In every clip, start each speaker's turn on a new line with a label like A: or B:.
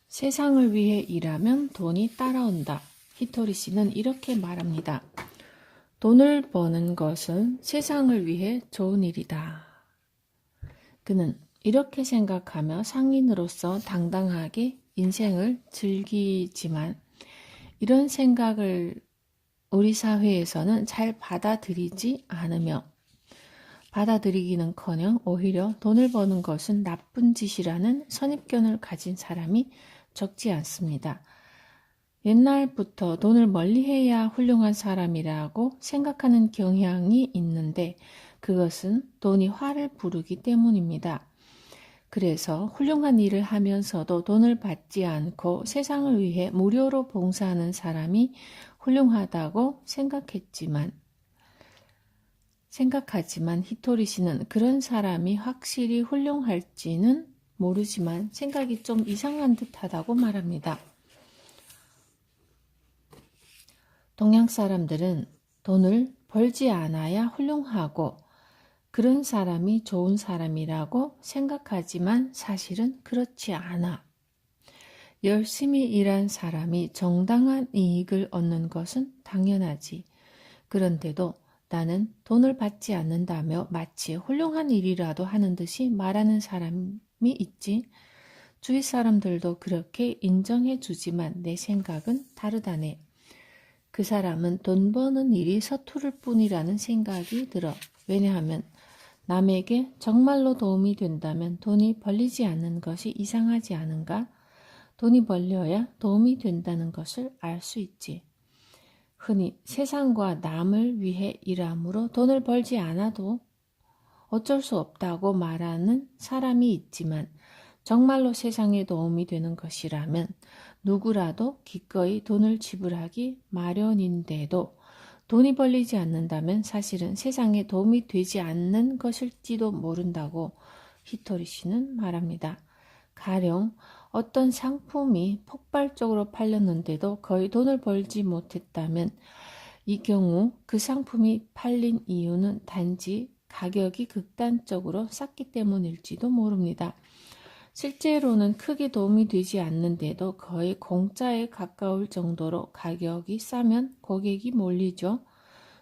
A: 세상을 위해 일하면 돈이 따라온다. 히토리 씨는 이렇게 말합니다. 돈을 버는 것은 세상을 위해 좋은 일이다. 그는 이렇게 생각하며 상인으로서 당당하게 인생을 즐기지만 이런 생각을 우리 사회에서는 잘 받아들이지 않으며 받아들이기는커녕 오히려 돈을 버는 것은 나쁜 짓이라는 선입견을 가진 사람이 적지 않습니다. 옛날부터 돈을 멀리해야 훌륭한 사람이라고 생각하는 경향이 있는데 그것은 돈이 화를 부르기 때문입니다. 그래서 훌륭한 일을 하면서도 돈을 받지 않고 세상을 위해 무료로 봉사하는 사람이 훌륭하다고 생각하지만 히토리 씨는 그런 사람이 확실히 훌륭할지는 모르지만 생각이 좀 이상한 듯하다고 말합니다. 동양 사람들은 돈을 벌지 않아야 훌륭하고 그런 사람이 좋은 사람이라고 생각하지만 사실은 그렇지 않아. 열심히 일한 사람이 정당한 이익을 얻는 것은 당연하지. 그런데도 나는 돈을 받지 않는다며 마치 훌륭한 일이라도 하는 듯이 말하는 사람이 있지. 주위 사람들도 그렇게 인정해 주지만 내 생각은 다르다네. 그 사람은 돈 버는 일이 서투를 뿐이라는 생각이 들어. 왜냐하면 남에게 정말로 도움이 된다면 돈이 벌리지 않는 것이 이상하지 않은가? 돈이 벌려야 도움이 된다는 것을 알 수 있지. 흔히 세상과 남을 위해 일함으로 돈을 벌지 않아도 어쩔 수 없다고 말하는 사람이 있지만 정말로 세상에 도움이 되는 것이라면 누구라도 기꺼이 돈을 지불하기 마련인데도 돈이 벌리지 않는다면 사실은 세상에 도움이 되지 않는 것일지도 모른다고 히토리 씨는 말합니다. 가령 어떤 상품이 폭발적으로 팔렸는데도 거의 돈을 벌지 못했다면 이 경우 그 상품이 팔린 이유는 단지 가격이 극단적으로 쌌기 때문일지도 모릅니다. 실제로는 크게 도움이 되지 않는데도 거의 공짜에 가까울 정도로 가격이 싸면 고객이 몰리죠.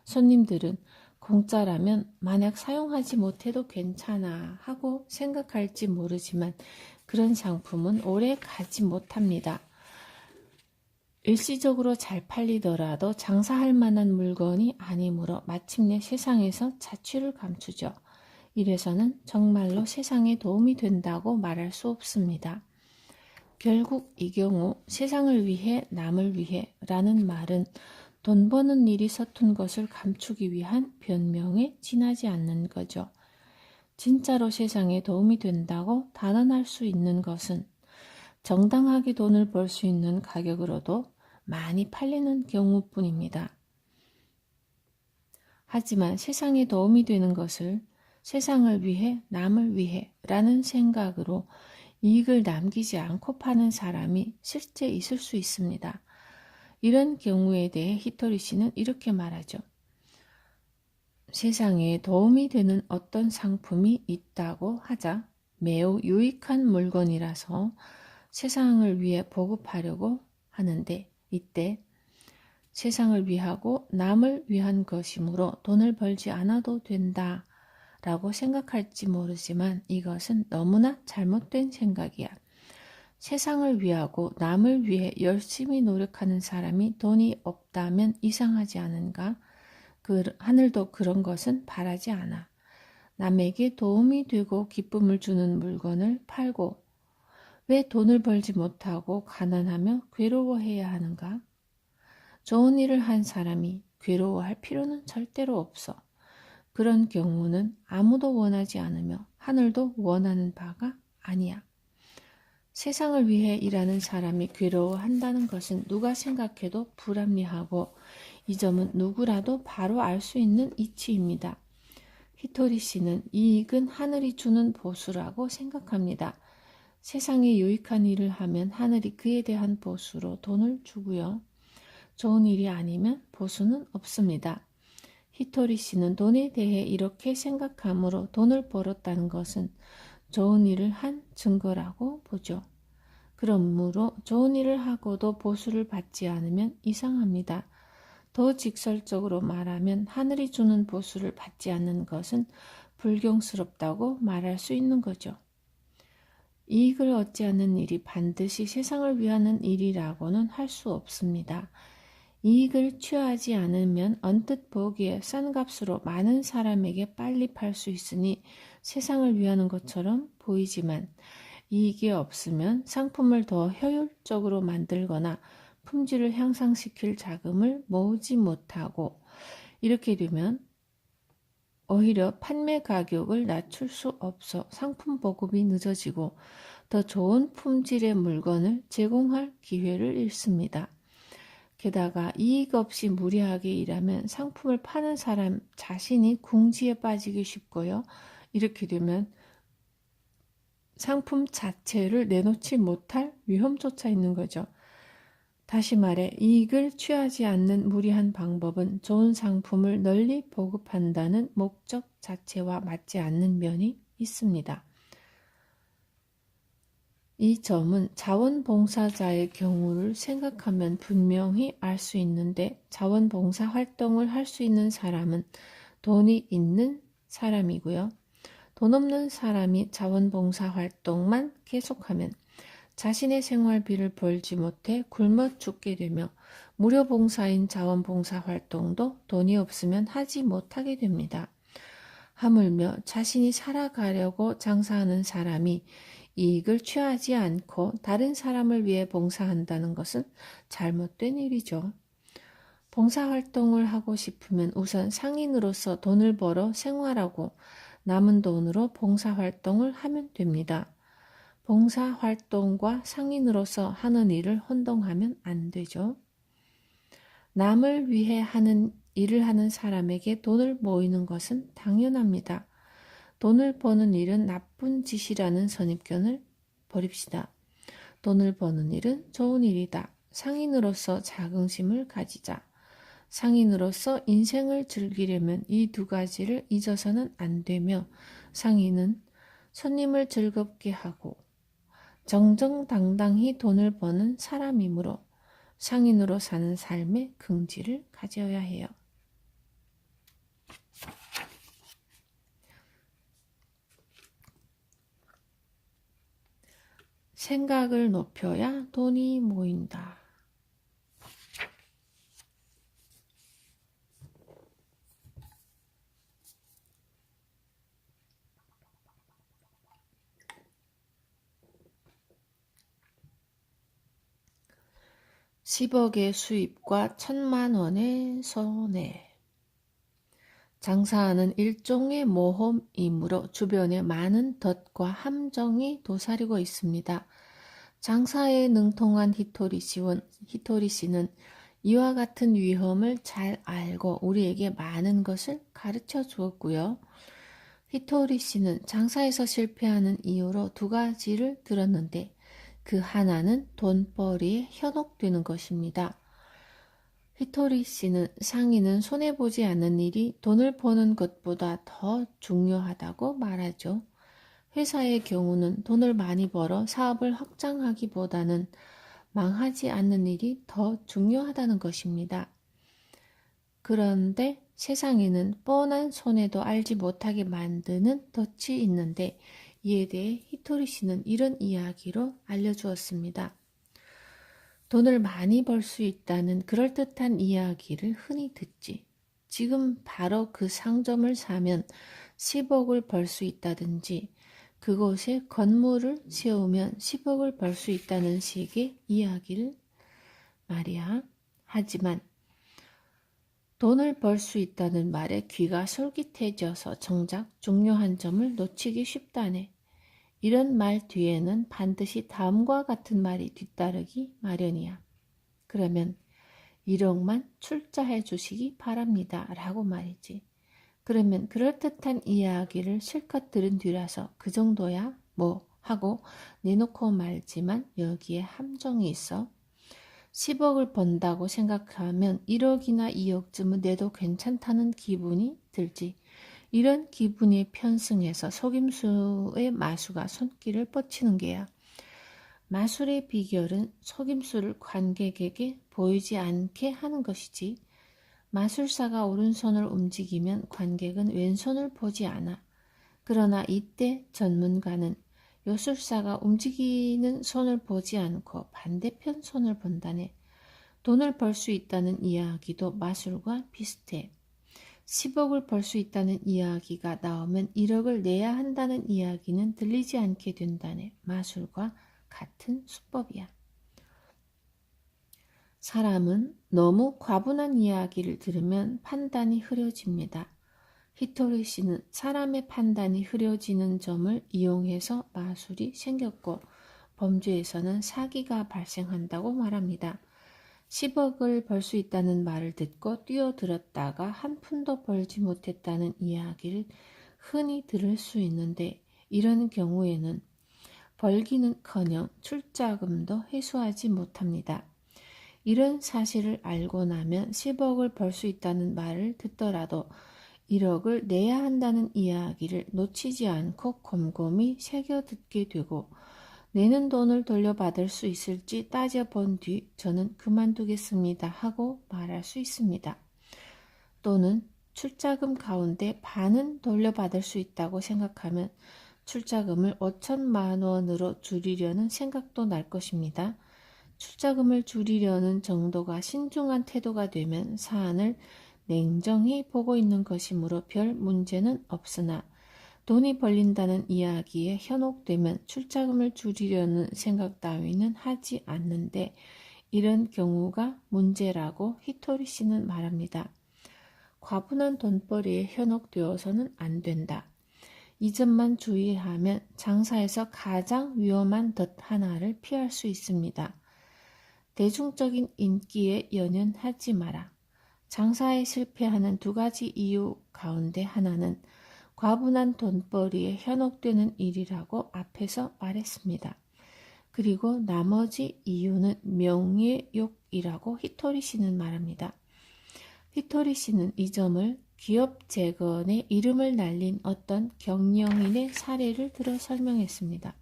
A: 손님들은 공짜라면 만약 사용하지 못해도 괜찮아 하고 생각할지 모르지만 그런 상품은 오래 가지 못합니다. 일시적으로 잘 팔리더라도 장사할 만한 물건이 아니므로 마침내 세상에서 자취를 감추죠. 이래서는 정말로 세상에 도움이 된다고 말할 수 없습니다. 결국 이 경우 세상을 위해 남을 위해 라는 말은 돈 버는 일이 서툰 것을 감추기 위한 변명에 지나지 않는 거죠. 진짜로 세상에 도움이 된다고 단언할 수 있는 것은 정당하게 돈을 벌 수 있는 가격으로도 많이 팔리는 경우뿐입니다. 하지만 세상에 도움이 되는 것을 세상을 위해 남을 위해 라는 생각으로 이익을 남기지 않고 파는 사람이 실제 있을 수 있습니다. 이런 경우에 대해 히토리 씨는 이렇게 말하죠. 세상에 도움이 되는 어떤 상품이 있다고 하자 매우 유익한 물건이라서 세상을 위해 보급하려고 하는데 이때 세상을 위하고 남을 위한 것이므로 돈을 벌지 않아도 된다 라고 생각할지 모르지만 이것은 너무나 잘못된 생각이야. 세상을 위하고 남을 위해 열심히 노력하는 사람이 돈이 없다면 이상하지 않은가? 하늘도 그런 것은 바라지 않아. 남에게 도움이 되고 기쁨을 주는 물건을 팔고 왜 돈을 벌지 못하고 가난하며 괴로워해야 하는가? 좋은 일을 한 사람이 괴로워할 필요는 절대로 없어. 그런 경우는 아무도 원하지 않으며 하늘도 원하는 바가 아니야. 세상을 위해 일하는 사람이 괴로워한다는 것은 누가 생각해도 불합리하고 이 점은 누구라도 바로 알 수 있는 이치입니다. 히토리 씨는 이익은 하늘이 주는 보수라고 생각합니다. 세상에 유익한 일을 하면 하늘이 그에 대한 보수로 돈을 주고요. 좋은 일이 아니면 보수는 없습니다. 히토리 씨는 돈에 대해 이렇게 생각함으로 돈을 벌었다는 것은 좋은 일을 한 증거라고 보죠. 그러므로 좋은 일을 하고도 보수를 받지 않으면 이상합니다. 더 직설적으로 말하면 하늘이 주는 보수를 받지 않는 것은 불경스럽다고 말할 수 있는 거죠. 이익을 얻지 않는 일이 반드시 세상을 위하는 일이라고는 할 수 없습니다. 이익을 취하지 않으면 언뜻 보기에 싼 값으로 많은 사람에게 빨리 팔 수 있으니 세상을 위하는 것처럼 보이지만 이익이 없으면 상품을 더 효율적으로 만들거나 품질을 향상시킬 자금을 모으지 못하고 이렇게 되면 오히려 판매 가격을 낮출 수 없어 상품 보급이 늦어지고 더 좋은 품질의 물건을 제공할 기회를 잃습니다. 게다가 이익 없이 무리하게 일하면 상품을 파는 사람 자신이 궁지에 빠지기 쉽고요. 이렇게 되면 상품 자체를 내놓지 못할 위험조차 있는 거죠. 다시 말해 이익을 취하지 않는 무리한 방법은 좋은 상품을 널리 보급한다는 목적 자체와 맞지 않는 면이 있습니다. 이 점은 자원봉사자의 경우를 생각하면 분명히 알 수 있는데 자원봉사 활동을 할 수 있는 사람은 돈이 있는 사람이고요. 돈 없는 사람이 자원봉사 활동만 계속하면 자신의 생활비를 벌지 못해 굶어 죽게 되며 무료 봉사인 자원봉사 활동도 돈이 없으면 하지 못하게 됩니다. 하물며 자신이 살아가려고 장사하는 사람이 이익을 취하지 않고 다른 사람을 위해 봉사한다는 것은 잘못된 일이죠. 봉사활동을 하고 싶으면 우선 상인으로서 돈을 벌어 생활하고 남은 돈으로 봉사활동을 하면 됩니다. 봉사활동과 상인으로서 하는 일을 혼동하면 안 되죠. 남을 위해 하는 일을 하는 사람에게 돈을 모이는 것은 당연합니다. 돈을 버는 일은 나쁜 짓이라는 선입견을 버립시다. 돈을 버는 일은 좋은 일이다. 상인으로서 자긍심을 가지자. 상인으로서 인생을 즐기려면 이 두 가지를 잊어서는 안 되며 상인은 손님을 즐겁게 하고 정정당당히 돈을 버는 사람이므로 상인으로 사는 삶의 긍지를 가져야 해요. 생각을 높여야 돈이 모인다. (10억의) 수입과 (1,000만 원의) 손해. 장사하는 일종의 모험이므로 주변에 많은 덫과 함정이 도사리고 있습니다. 장사에 능통한 히토리 씨는 이와 같은 위험을 잘 알고 우리에게 많은 것을 가르쳐 주었고요. 히토리 씨는 장사에서 실패하는 이유로 두 가지를 들었는데 그 하나는 돈벌이에 현혹되는 것입니다. 히토리 씨는 상인은 손해보지 않는 일이 돈을 버는 것보다 더 중요하다고 말하죠. 회사의 경우는 돈을 많이 벌어 사업을 확장하기보다는 망하지 않는 일이 더 중요하다는 것입니다. 그런데 세상에는 뻔한 손해도 알지 못하게 만드는 덫이 있는데 이에 대해 히토리 씨는 이런 이야기로 알려주었습니다. 돈을 많이 벌 수 있다는 그럴듯한 이야기를 흔히 듣지. 지금 바로 그 상점을 사면 10억을 벌 수 있다든지 그곳에 건물을 세우면 10억을 벌 수 있다는 식의 이야기를 말이야. 하지만 돈을 벌 수 있다는 말에 귀가 솔깃해져서 정작 중요한 점을 놓치기 쉽다네. 이런 말 뒤에는 반드시 다음과 같은 말이 뒤따르기 마련이야. 그러면 1억만 출자해 주시기 바랍니다. 라고 말이지. 그러면 그럴듯한 이야기를 실컷 들은 뒤라서 그 정도야 뭐 하고 내놓고 말지만 여기에 함정이 있어. 10억을 번다고 생각하면 1억이나 2억쯤은 내도 괜찮다는 기분이 들지. 이런 기분에 편승해서 속임수의 마수가 손길을 뻗치는 게야. 마술의 비결은 속임수를 관객에게 보이지 않게 하는 것이지, 마술사가 오른손을 움직이면 관객은 왼손을 보지 않아. 그러나 이때 전문가는 요술사가 움직이는 손을 보지 않고 반대편 손을 본다네. 돈을 벌 수 있다는 이야기도 마술과 비슷해. 10억을 벌 수 있다는 이야기가 나오면 1억을 내야 한다는 이야기는 들리지 않게 된다네. 마술과 같은 수법이야. 사람은 너무 과분한 이야기를 들으면 판단이 흐려집니다. 히토리 씨는 사람의 판단이 흐려지는 점을 이용해서 마술이 생겼고 범죄에서는 사기가 발생한다고 말합니다. 10억을 벌 수 있다는 말을 듣고 뛰어들었다가 한 푼도 벌지 못했다는 이야기를 흔히 들을 수 있는데, 이런 경우에는 벌기는커녕 출자금도 회수하지 못합니다. 이런 사실을 알고 나면 10억을 벌 수 있다는 말을 듣더라도 1억을 내야 한다는 이야기를 놓치지 않고 곰곰이 새겨듣게 되고, 내는 돈을 돌려받을 수 있을지 따져본 뒤 저는 그만두겠습니다 하고 말할 수 있습니다. 또는 출자금 가운데 반은 돌려받을 수 있다고 생각하면 출자금을 5천만 원으로 줄이려는 생각도 날 것입니다. 출자금을 줄이려는 정도가 신중한 태도가 되면 사안을 냉정히 보고 있는 것이므로 별 문제는 없으나, 돈이 벌린다는 이야기에 현혹되면 출자금을 줄이려는 생각 따위는 하지 않는데, 이런 경우가 문제라고 히토리 씨는 말합니다. 과분한 돈벌이에 현혹되어서는 안 된다. 이 점만 주의하면 장사에서 가장 위험한 덫 하나를 피할 수 있습니다. 대중적인 인기에 연연하지 마라. 장사에 실패하는 2가지 이유 가운데 하나는 과분한 돈벌이에 현혹되는 일이라고 앞에서 말했습니다. 그리고 나머지 이유는 명예욕이라고 히토리 씨는 말합니다. 히토리 씨는 이 점을 기업 재건에 이름을 날린 어떤 경영인의 사례를 들어 설명했습니다.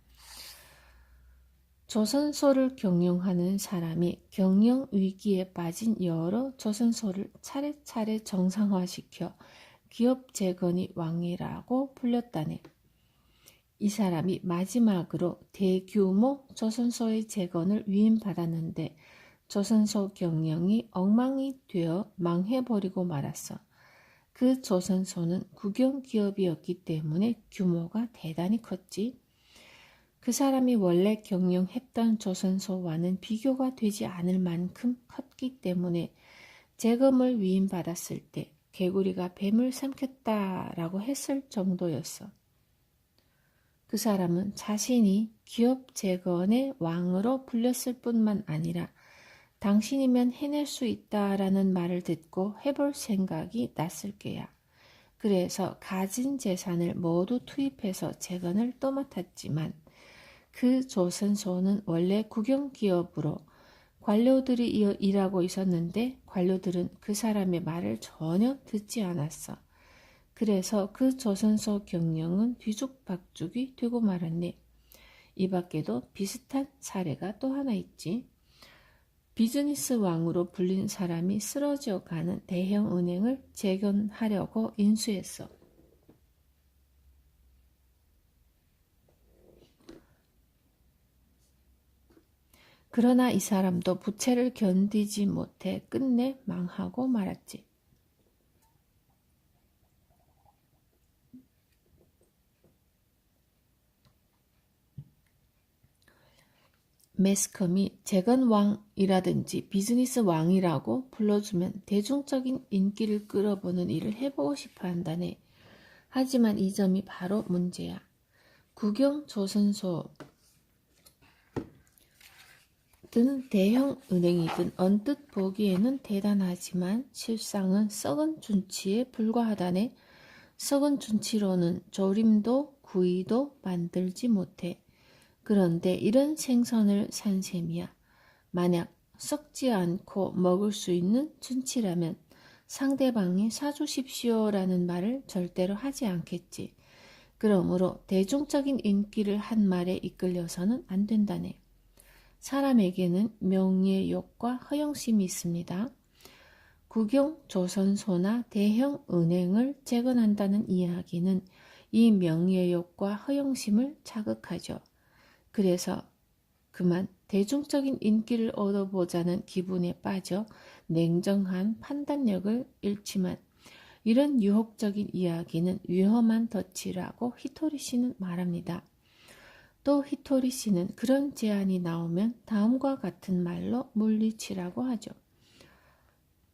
A: 조선소를 경영하는 사람이 경영 위기에 빠진 여러 조선소를 차례차례 정상화시켜 기업 재건이 왕이라고 불렸다네. 이 사람이 마지막으로 대규모 조선소의 재건을 위임받았는데 조선소 경영이 엉망이 되어 망해버리고 말았어. 그 조선소는 국영기업이었기 때문에 규모가 대단히 컸지. 그 사람이 원래 경영했던 조선소와는 비교가 되지 않을 만큼 컸기 때문에 재검을 위임받았을 때 개구리가 뱀을 삼켰다라고 했을 정도였어. 그 사람은 자신이 기업 재건의 왕으로 불렸을 뿐만 아니라 당신이면 해낼 수 있다라는 말을 듣고 해볼 생각이 났을 게야. 그래서 가진 재산을 모두 투입해서 재건을 떠맡았지만 그 조선소는 원래 국영기업으로 관료들이 일하고 있었는데 관료들은 그 사람의 말을 전혀 듣지 않았어. 그래서 그 조선소 경영은 뒤죽박죽이 되고 말았네. 이 밖에도 비슷한 사례가 또 하나 있지. 비즈니스 왕으로 불린 사람이 쓰러져 가는 대형 은행을 재건하려고 인수했어. 그러나 이 사람도 부채를 견디지 못해 끝내 망하고 말았지. 매스컴이 재건왕이라든지 비즈니스 왕이라고 불러주면 대중적인 인기를 끌어보는 일을 해보고 싶어 한다네. 하지만 이 점이 바로 문제야. 국영조선소 든 대형 은행이든 언뜻 보기에는 대단하지만 실상은 썩은 준치에 불과하다네. 썩은 준치로는 조림도 구이도 만들지 못해. 그런데 이런 생선을 산 셈이야. 만약 썩지 않고 먹을 수 있는 준치라면 상대방이 사주십시오라는 말을 절대로 하지 않겠지. 그러므로 대중적인 인기를 한 말에 이끌려서는 안 된다네. 사람에게는 명예욕과 허영심이 있습니다. 국영 조선소나 대형 은행을 재건한다는 이야기는 이 명예욕과 허영심을 자극하죠. 그래서 그만 대중적인 인기를 얻어보자는 기분에 빠져 냉정한 판단력을 잃지만 이런 유혹적인 이야기는 위험한 덫이라고 히토리 씨는 말합니다. 또 히토리 씨는 그런 제안이 나오면 다음과 같은 말로 물리치라고 하죠.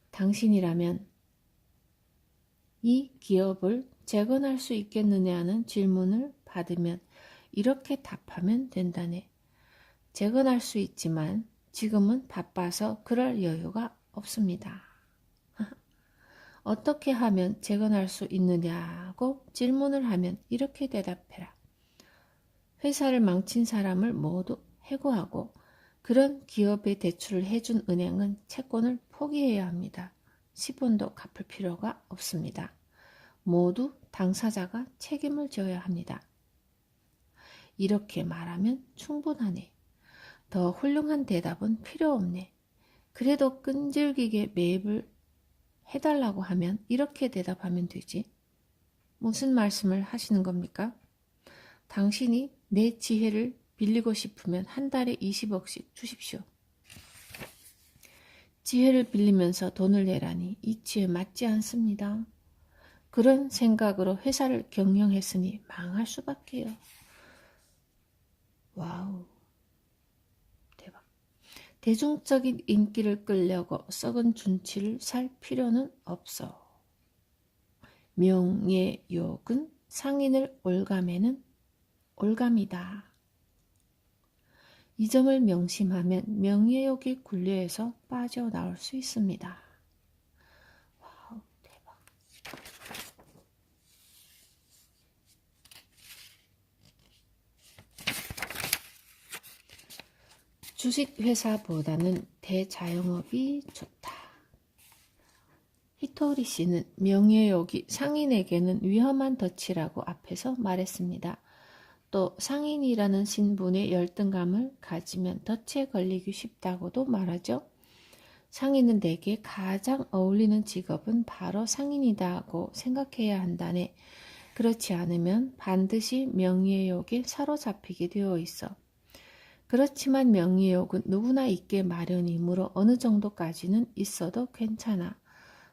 A: 당신이라면 이 기업을 재건할 수 있겠느냐는 질문을 받으면 이렇게 답하면 된다네. 재건할 수 있지만 지금은 바빠서 그럴 여유가 없습니다. 어떻게 하면 재건할 수 있느냐고 질문을 하면 이렇게 대답해라. 회사를 망친 사람을 모두 해고하고 그런 기업에 대출을 해준 은행은 채권을 포기해야 합니다. 10원도 갚을 필요가 없습니다. 모두 당사자가 책임을 져야 합니다. 이렇게 말하면 충분하네. 더 훌륭한 대답은 필요 없네. 그래도 끈질기게 매입을 해달라고 하면 이렇게 대답하면 되지. 무슨 말씀을 하시는 겁니까? 당신이 내 지혜를 빌리고 싶으면 한 달에 20억씩 주십시오. 지혜를 빌리면서 돈을 내라니 이치에 맞지 않습니다. 그런 생각으로 회사를 경영했으니 망할 수밖에요. 와우, 대박. 대중적인 인기를 끌려고 썩은 준치를 살 필요는 없어. 명예욕은 상인을 올가매는 올감이다. 이 점을 명심하면 명예욕의 굴레에서 빠져나올 수 있습니다. 와우, 대박. 주식회사보다는 대자영업이 좋다. 히토리 씨는 명예욕이 상인에게는 위험한 덫이라고 앞에서 말했습니다. 또 상인이라는 신분의 열등감을 가지면 덫에 걸리기 쉽다고도 말하죠. 상인은 내게 가장 어울리는 직업은 바로 상인이다고 생각해야 한다네. 그렇지 않으면 반드시 명예욕에 사로잡히게 되어 있어. 그렇지만 명예욕은 누구나 있게 마련이므로 어느 정도까지는 있어도 괜찮아.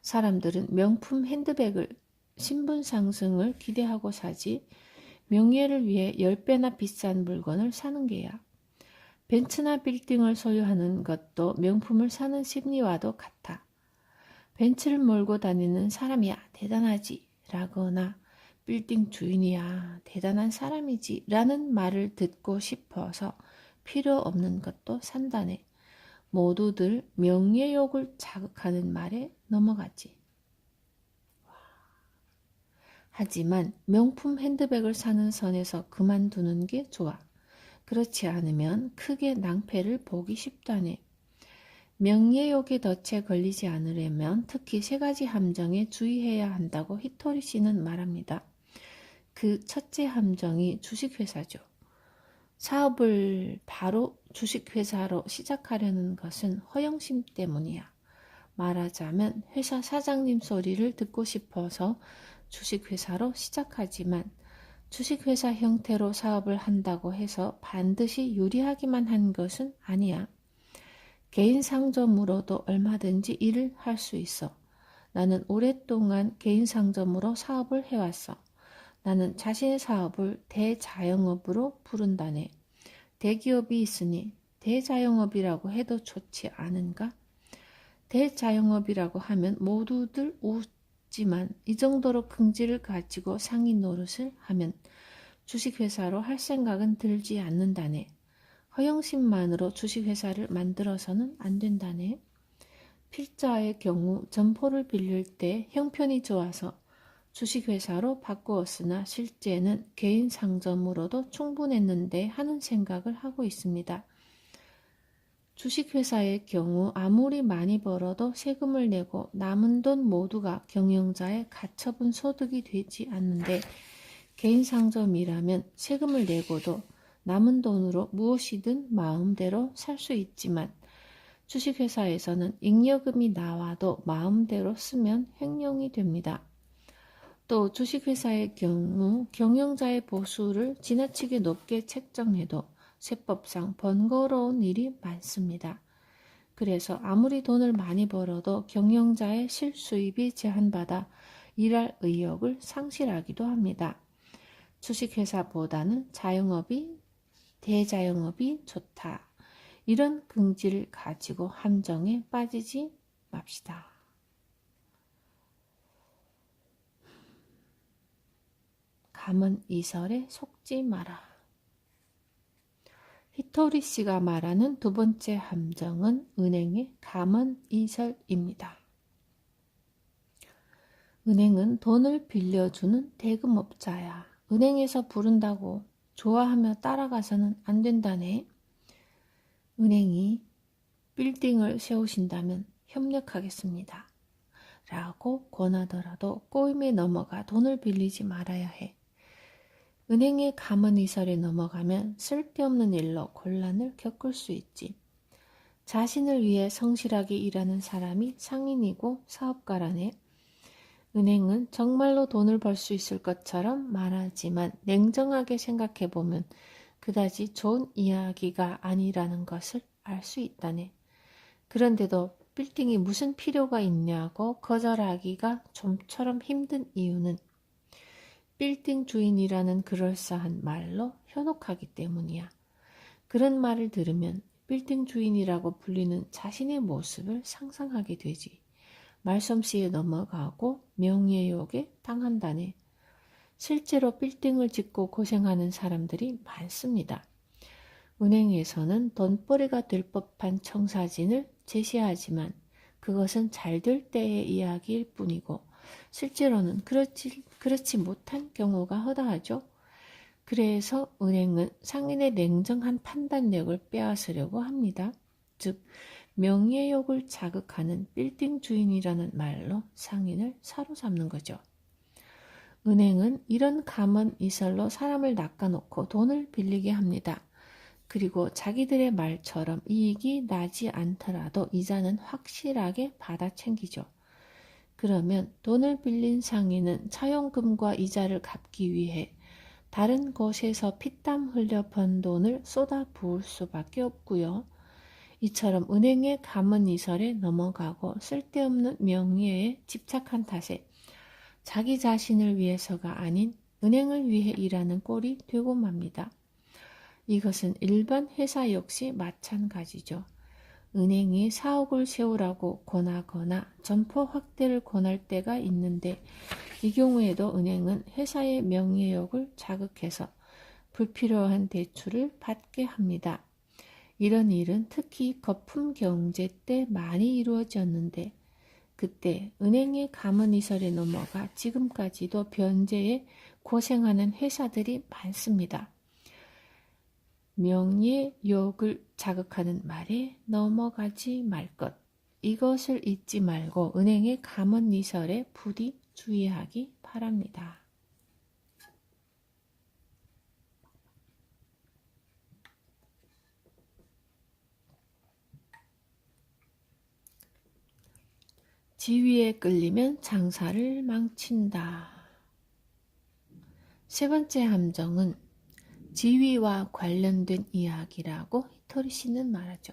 A: 사람들은 명품 핸드백을, 신분 상승을 기대하고 사지 명예를 위해 10배나 비싼 물건을 사는 게야. 벤츠나 빌딩을 소유하는 것도 명품을 사는 심리와도 같아. 벤츠를 몰고 다니는 사람이야 대단하지 라거나 빌딩 주인이야 대단한 사람이지 라는 말을 듣고 싶어서 필요 없는 것도 산다네. 모두들 명예욕을 자극하는 말에 넘어가지. 하지만 명품 핸드백을 사는 선에서 그만두는 게 좋아. 그렇지 않으면 크게 낭패를 보기 쉽다네. 명예욕의 덫에 걸리지 않으려면 특히 3가지 함정에 주의해야 한다고 히토리 씨는 말합니다. 그 첫째 함정이 주식회사죠. 사업을 바로 주식회사로 시작하려는 것은 허영심 때문이야. 말하자면 회사 사장님 소리를 듣고 싶어서 주식회사로 시작하지만 주식회사 형태로 사업을 한다고 해서 반드시 유리하기만 한 것은 아니야. 개인 상점으로도 얼마든지 일을 할 수 있어. 나는 오랫동안 개인 상점으로 사업을 해왔어. 나는 자신의 사업을 대자영업으로 부른다네. 대기업이 있으니 대자영업이라고 해도 좋지 않은가? 대자영업이라고 하면 모두들 웃지만 이 정도로 긍지를 가지고 상인 노릇을 하면 주식회사로 할 생각은 들지 않는다네. 허영심만으로 주식회사를 만들어서는 안 된다네. 필자의 경우 점포를 빌릴 때 형편이 좋아서 주식회사로 바꾸었으나 실제는 개인 상점으로도 충분했는데 하는 생각을 하고 있습니다. 주식회사의 경우 아무리 많이 벌어도 세금을 내고 남은 돈 모두가 경영자의 가처분 소득이 되지 않는데 개인 상점이라면 세금을 내고도 남은 돈으로 무엇이든 마음대로 살 수 있지만 주식회사에서는 잉여금이 나와도 마음대로 쓰면 횡령이 됩니다. 또 주식회사의 경우 경영자의 보수를 지나치게 높게 책정해도 세법상 번거로운 일이 많습니다. 그래서 아무리 돈을 많이 벌어도 경영자의 실수입이 제한받아 일할 의욕을 상실하기도 합니다. 주식회사보다는 자영업이 대자영업이 좋다. 이런 긍지를 가지고 함정에 빠지지 맙시다. 감은 이설에 속지 마라. 히토리 씨가 말하는 두 번째 함정은 은행의 감은 이설입니다. 은행은 돈을 빌려주는 대금업자야. 은행에서 부른다고 좋아하며 따라가서는 안 된다네. 은행이 빌딩을 세우신다면 협력하겠습니다. 라고 권하더라도 꼬임에 넘어가 돈을 빌리지 말아야 해. 은행의 감은 이설에 넘어가면 쓸데없는 일로 곤란을 겪을 수 있지. 자신을 위해 성실하게 일하는 사람이 상인이고 사업가라네. 은행은 정말로 돈을 벌 수 있을 것처럼 말하지만 냉정하게 생각해보면 그다지 좋은 이야기가 아니라는 것을 알 수 있다네. 그런데도 빌딩이 무슨 필요가 있냐고 거절하기가 좀처럼 힘든 이유는 빌딩 주인이라는 그럴싸한 말로 현혹하기 때문이야. 그런 말을 들으면 빌딩 주인이라고 불리는 자신의 모습을 상상하게 되지. 말솜씨에 넘어가고 명예욕에 당한다네. 실제로 빌딩을 짓고 고생하는 사람들이 많습니다. 은행에서는 돈벌이가 될 법한 청사진을 제시하지만 그것은 잘 될 때의 이야기일 뿐이고 실제로는 그렇지 못한 경우가 허다하죠. 그래서 은행은 상인의 냉정한 판단력을 빼앗으려고 합니다. 즉 명예욕을 자극하는 빌딩 주인이라는 말로 상인을 사로잡는 거죠. 은행은 이런 감언 이설로 사람을 낚아놓고 돈을 빌리게 합니다. 그리고 자기들의 말처럼 이익이 나지 않더라도 이자는 확실하게 받아 챙기죠. 그러면 돈을 빌린 상인은 차용금과 이자를 갚기 위해 다른 곳에서 피땀 흘려 번 돈을 쏟아 부을 수밖에 없고요. 이처럼 은행의 감은 이설에 넘어가고 쓸데없는 명예에 집착한 탓에 자기 자신을 위해서가 아닌 은행을 위해 일하는 꼴이 되고 맙니다. 이것은 일반 회사 역시 마찬가지죠. 은행이 사옥을 세우라고 권하거나 점포 확대를 권할 때가 있는데 이 경우에도 은행은 회사의 명예욕을 자극해서 불필요한 대출을 받게 합니다. 이런 일은 특히 거품 경제 때 많이 이루어졌는데 그때 은행의 감은 이설에 넘어가 지금까지도 변제에 고생하는 회사들이 많습니다. 명예욕을 자극하는 말에 넘어가지 말 것. 이것을 잊지 말고 은행의 감은 이설에 부디 주의하기 바랍니다. 지위에 끌리면 장사를 망친다. 세 번째 함정은 지위와 관련된 이야기라고 히토리 씨는 말하죠.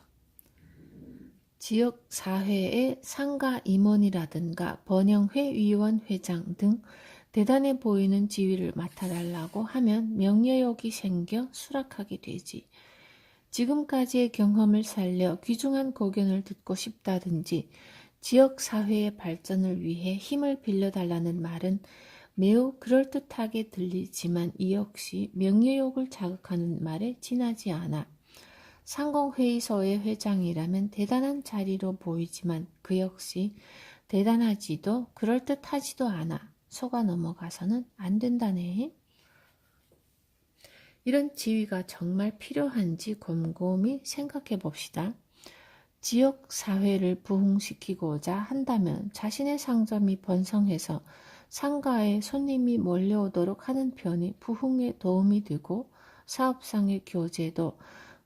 A: 지역 사회의 상가 임원이라든가 번영회 위원 회장 등 대단해 보이는 지위를 맡아달라고 하면 명예욕이 생겨 수락하게 되지. 지금까지의 경험을 살려 귀중한 고견을 듣고 싶다든지 지역 사회의 발전을 위해 힘을 빌려달라는 말은 매우 그럴듯하게 들리지만 이 역시 명예욕을 자극하는 말에 지나지 않아 상공회의소의 회장이라면 대단한 자리로 보이지만 그 역시 대단하지도 그럴듯하지도 않아 속아 넘어가서는 안 된다네. 이런 지위가 정말 필요한지 곰곰이 생각해 봅시다. 지역 사회를 부흥시키고자 한다면 자신의 상점이 번성해서 상가에 손님이 몰려오도록 하는 편이 부흥에 도움이 되고 사업상의 교제도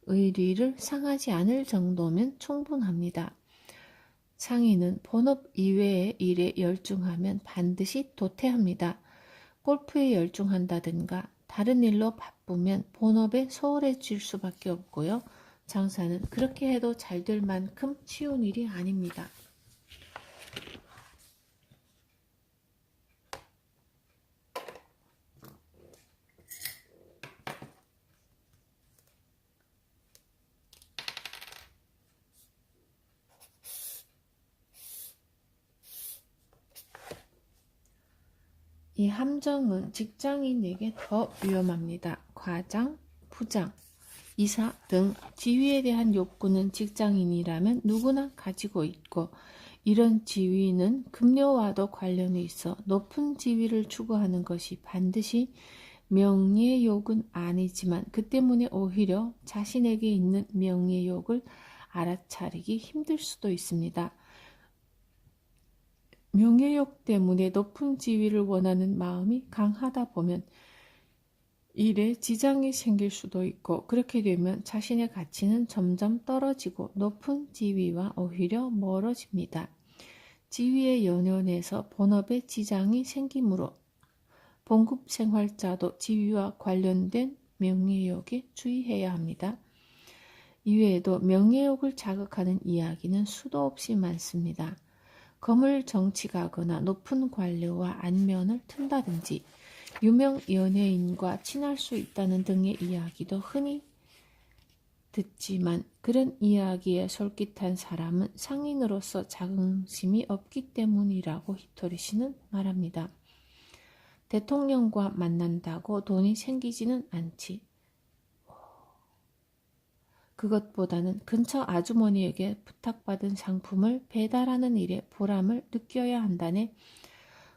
A: 의리를 상하지 않을 정도면 충분합니다. 상인은 본업 이외의 일에 열중하면 반드시 도태합니다. 골프에 열중한다든가 다른 일로 바쁘면 본업에 소홀해질 수밖에 없고요. 장사는 그렇게 해도 잘 될 만큼 쉬운 일이 아닙니다. 이 함정은 직장인에게 더 위험합니다. 과장, 부장, 이사 등 지위에 대한 욕구는 직장인이라면 누구나 가지고 있고, 이런 지위는 급료와도 관련이 있어 높은 지위를 추구하는 것이 반드시 명예욕은 아니지만 그 때문에 오히려 자신에게 있는 명예욕을 알아차리기 힘들 수도 있습니다. 명예욕 때문에 높은 지위를 원하는 마음이 강하다 보면 일에 지장이 생길 수도 있고, 그렇게 되면 자신의 가치는 점점 떨어지고 높은 지위와 오히려 멀어집니다. 지위에 연연해서 본업에 지장이 생기므로 봉급 생활자도 지위와 관련된 명예욕에 주의해야 합니다. 이외에도 명예욕을 자극하는 이야기는 수도 없이 많습니다. 검을 정치가거나 높은 관료와 안면을 튼다든지 유명 연예인과 친할 수 있다는 등의 이야기도 흔히 듣지만, 그런 이야기에 솔깃한 사람은 상인으로서 자긍심이 없기 때문이라고 히토리 씨는 말합니다. 대통령과 만난다고 돈이 생기지는 않지. 그것보다는 근처 아주머니에게 부탁받은 상품을 배달하는 일에 보람을 느껴야 한다네.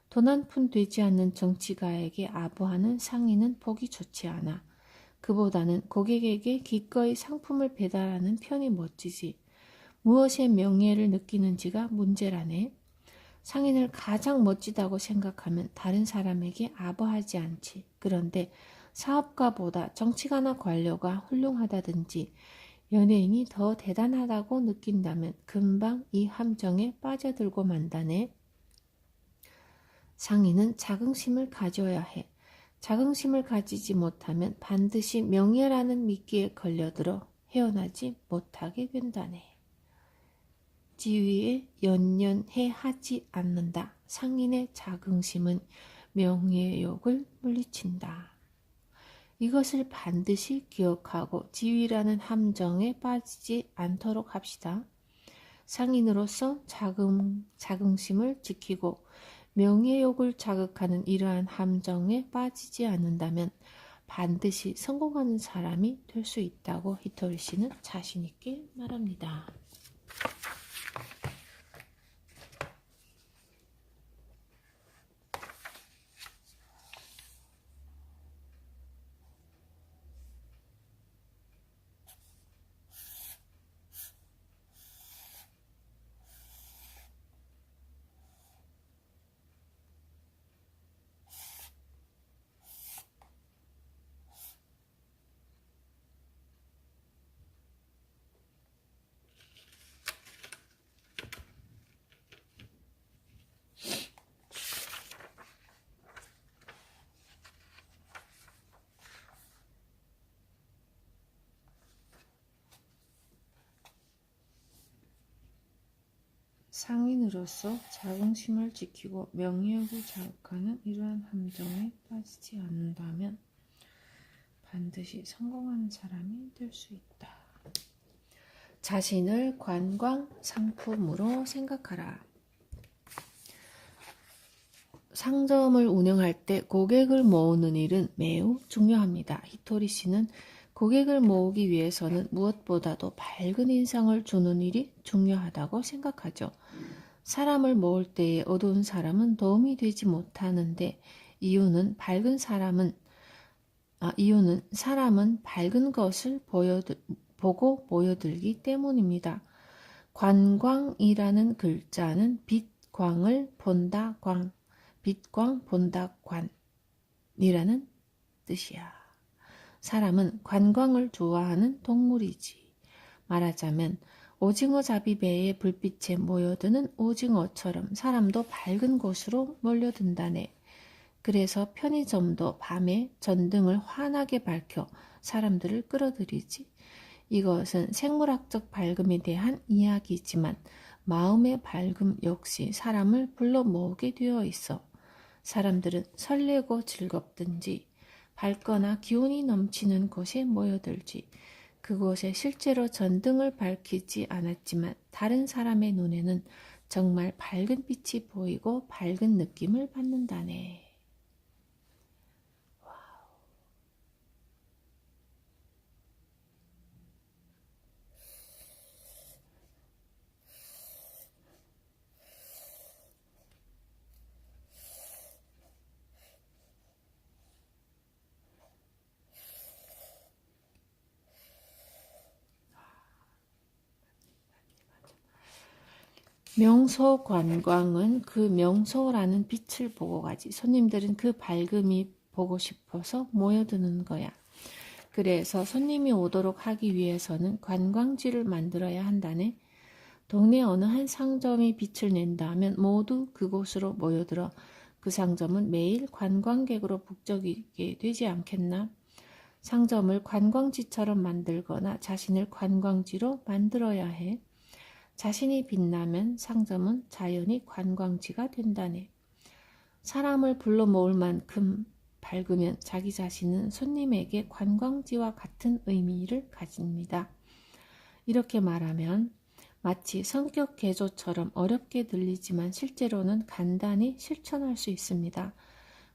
A: 돈 한 푼 되지 않는 정치가에게 아부하는 상인은 보기 좋지 않아. 그보다는 고객에게 기꺼이 상품을 배달하는 편이 멋지지. 무엇의 명예를 느끼는지가 문제라네. 상인을 가장 멋지다고 생각하면 다른 사람에게 아부하지 않지. 그런데 사업가보다 정치가나 관료가 훌륭하다든지 연예인이 더 대단하다고 느낀다면 금방 이 함정에 빠져들고 만다네. 상인은 자긍심을 가져야 해. 자긍심을 가지지 못하면 반드시 명예라는 미끼에 걸려들어 헤어나지 못하게 된다네. 지위에 연연해 하지 않는다. 상인의 자긍심은 명예욕을 물리친다. 이것을 반드시 기억하고 지위라는 함정에 빠지지 않도록 합시다. 상인으로서 자긍심을 지키고 명예욕을 자극하는 이러한 함정에 빠지지 않는다면 반드시 성공하는 사람이 될 수 있다고 히토리 씨는 자신 있게 말합니다. 상인으로서 자긍심을 지키고 명예욕을 자극하는 이러한 함정에 빠지지 않는다면 반드시 성공하는 사람이 될 수 있다. 자신을 관광 상품으로 생각하라. 상점을 운영할 때 고객을 모으는 일은 매우 중요합니다. 히토리 씨는 고객을 모으기 위해서는 무엇보다도 밝은 인상을 주는 일이 중요하다고 생각하죠. 사람을 모을 때에 어두운 사람은 도움이 되지 못하는데 이유는 사람은 밝은 것을 보고 모여들기 때문입니다. 관광이라는 글자는 빛광을 본다 빛광 본다 관이라는 뜻이야. 사람은 관광을 좋아하는 동물이지. 말하자면 오징어 잡이 배의 불빛에 모여드는 오징어처럼 사람도 밝은 곳으로 몰려든다네. 그래서 편의점도 밤에 전등을 환하게 밝혀 사람들을 끌어들이지. 이것은 생물학적 밝음에 대한 이야기지만 마음의 밝음 역시 사람을 불러 모으게 되어 있어. 사람들은 설레고 즐겁든지 밝거나 기운이 넘치는 곳에 모여들지. 그곳에 실제로 전등을 밝히지 않았지만 다른 사람의 눈에는 정말 밝은 빛이 보이고 밝은 느낌을 받는다네. 명소 관광은 그 명소라는 빛을 보고 가지. 손님들은 그 밝음이 보고 싶어서 모여드는 거야. 그래서 손님이 오도록 하기 위해서는 관광지를 만들어야 한다네. 동네 어느 한 상점이 빛을 낸다 하면 모두 그곳으로 모여들어 그 상점은 매일 관광객으로 북적이게 되지 않겠나? 상점을 관광지처럼 만들거나 자신을 관광지로 만들어야 해. 자신이 빛나면 상점은 자연히 관광지가 된다네. 사람을 불러 모을 만큼 밝으면 자기 자신은 손님에게 관광지와 같은 의미를 가집니다. 이렇게 말하면 마치 성격 개조처럼 어렵게 들리지만 실제로는 간단히 실천할 수 있습니다.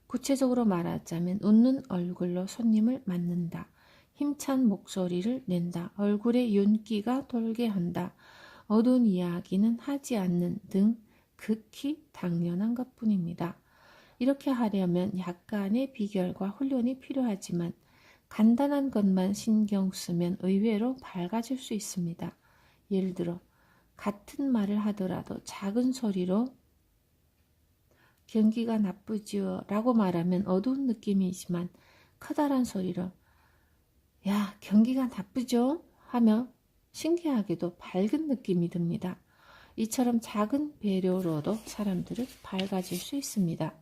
A: 구체적으로 말하자면 웃는 얼굴로 손님을 맞는다. 힘찬 목소리를 낸다. 얼굴에 윤기가 돌게 한다. 어두운 이야기는 하지 않는 등 극히 당연한 것뿐입니다. 이렇게 하려면 약간의 비결과 훈련이 필요하지만 간단한 것만 신경 쓰면 의외로 밝아질 수 있습니다. 예를 들어 같은 말을 하더라도 작은 소리로 경기가 나쁘지요 라고 말하면 어두운 느낌이지만 커다란 소리로 야 경기가 나쁘죠 하며 신기하게도 밝은 느낌이 듭니다. 이처럼 작은 배려로도 사람들은 밝아질 수 있습니다.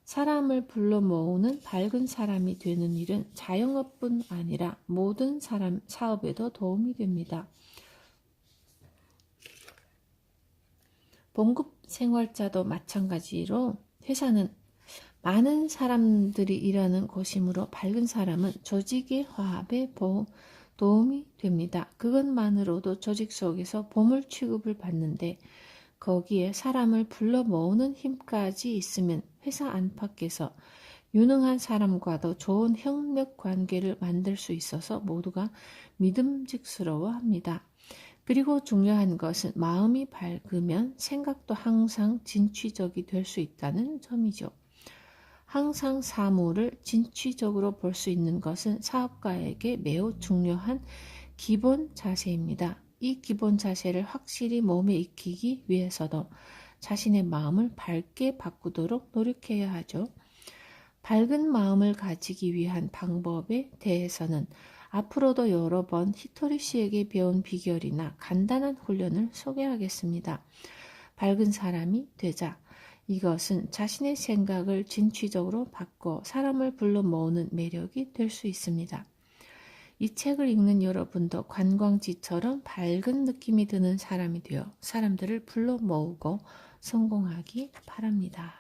A: 사람을 불러 모으는 밝은 사람이 되는 일은 자영업뿐 아니라 모든 사업에도 도움이 됩니다. 봉급 생활자도 마찬가지로 회사는 많은 사람들이 일하는 곳이므로 밝은 사람은 조직의 화합에 도움이 됩니다. 그것만으로도 조직 속에서 보물 취급을 받는데 거기에 사람을 불러 모으는 힘까지 있으면 회사 안팎에서 유능한 사람과도 좋은 협력 관계를 만들 수 있어서 모두가 믿음직스러워합니다. 그리고 중요한 것은 마음이 밝으면 생각도 항상 진취적이 될 수 있다는 점이죠. 항상 사물을 진취적으로 볼 수 있는 것은 사업가에게 매우 중요한 기본 자세입니다. 이 기본 자세를 확실히 몸에 익히기 위해서도 자신의 마음을 밝게 바꾸도록 노력해야 하죠. 밝은 마음을 가지기 위한 방법에 대해서는 앞으로도 여러 번 히토리 씨에게 배운 비결이나 간단한 훈련을 소개하겠습니다. 밝은 사람이 되자. 이것은 자신의 생각을 진취적으로 바꿔 사람을 불러 모으는 매력이 될 수 있습니다. 이 책을 읽는 여러분도 관광지처럼 밝은 느낌이 드는 사람이 되어 사람들을 불러 모으고 성공하기 바랍니다.